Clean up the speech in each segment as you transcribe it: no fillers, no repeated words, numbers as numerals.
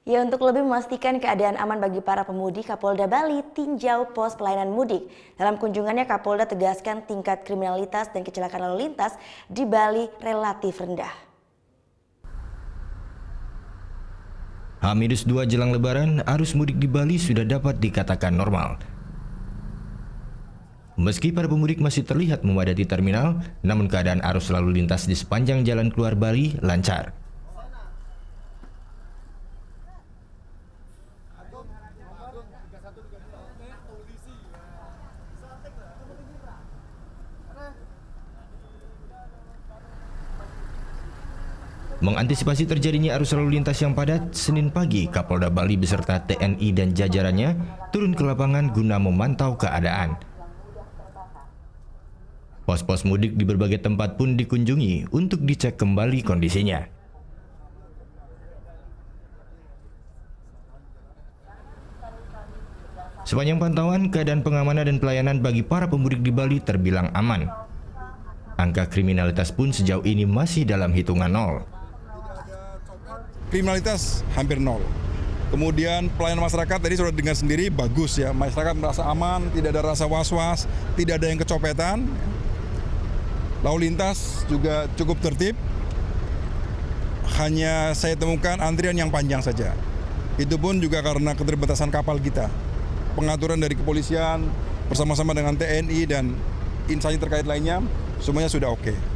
Ya, untuk lebih memastikan keadaan aman bagi para pemudik, Kapolda Bali tinjau pos pelayanan mudik. Dalam kunjungannya, Kapolda tegaskan tingkat kriminalitas dan kecelakaan lalu lintas di Bali relatif rendah. H-2 jelang Lebaran, arus mudik di Bali sudah dapat dikatakan normal. Meski para pemudik masih terlihat memadati terminal, namun keadaan arus lalu lintas di sepanjang jalan keluar Bali lancar. Mengantisipasi terjadinya arus lalu lintas yang padat, Senin pagi Kapolda Bali beserta TNI dan jajarannya turun ke lapangan guna memantau keadaan. Pos-pos mudik di berbagai tempat pun dikunjungi untuk dicek kembali kondisinya. Sepanjang pantauan, keadaan pengamanan dan pelayanan bagi para pemudik di Bali terbilang aman. Angka kriminalitas pun sejauh ini masih dalam hitungan nol. Kriminalitas hampir nol. Kemudian pelayanan masyarakat tadi sudah dengar sendiri bagus ya. Masyarakat merasa aman, tidak ada rasa was-was, tidak ada yang kecopetan. Lalu lintas juga cukup tertib. Hanya saya temukan antrian yang panjang saja. Itu pun juga karena keterbatasan kapal kita. Pengaturan dari kepolisian bersama-sama dengan TNI dan instansi terkait lainnya semuanya sudah oke.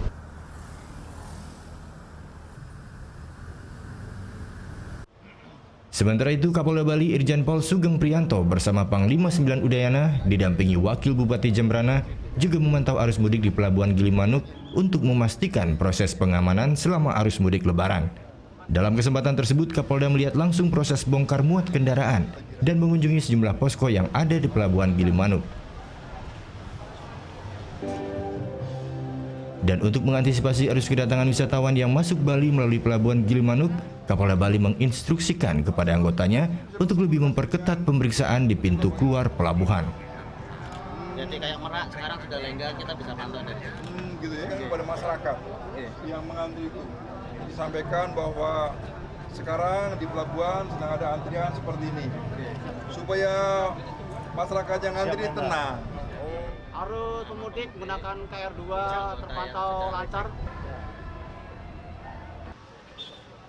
Sementara itu, Kapolda Bali Irjen Pol Sugeng Priyanto bersama Panglima 9 Udayana didampingi Wakil Bupati Jembrana juga memantau arus mudik di Pelabuhan Gilimanuk untuk memastikan proses pengamanan selama arus mudik Lebaran. Dalam kesempatan tersebut, Kapolda melihat langsung proses bongkar muat kendaraan dan mengunjungi sejumlah posko yang ada di Pelabuhan Gilimanuk. Dan untuk mengantisipasi arus kedatangan wisatawan yang masuk Bali melalui Pelabuhan Gilimanuk, Kapolda Bali menginstruksikan kepada anggotanya untuk lebih memperketat pemeriksaan di pintu keluar pelabuhan. Jadi kayak Merak sekarang sudah lenggang, kita bisa pantau dari Gitu ya, kepada masyarakat yang mengantri itu disampaikan bahwa sekarang di pelabuhan sedang ada antrian seperti ini, supaya masyarakat yang antri tenang. arus pemudik menggunakan KR2 terpantau lancar.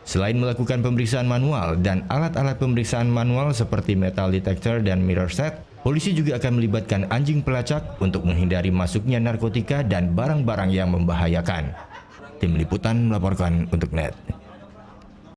Selain melakukan pemeriksaan manual dan alat-alat pemeriksaan manual seperti metal detector dan mirror set, polisi juga akan melibatkan anjing pelacak untuk menghindari masuknya narkotika dan barang-barang yang membahayakan. Tim Liputan melaporkan untuk NET.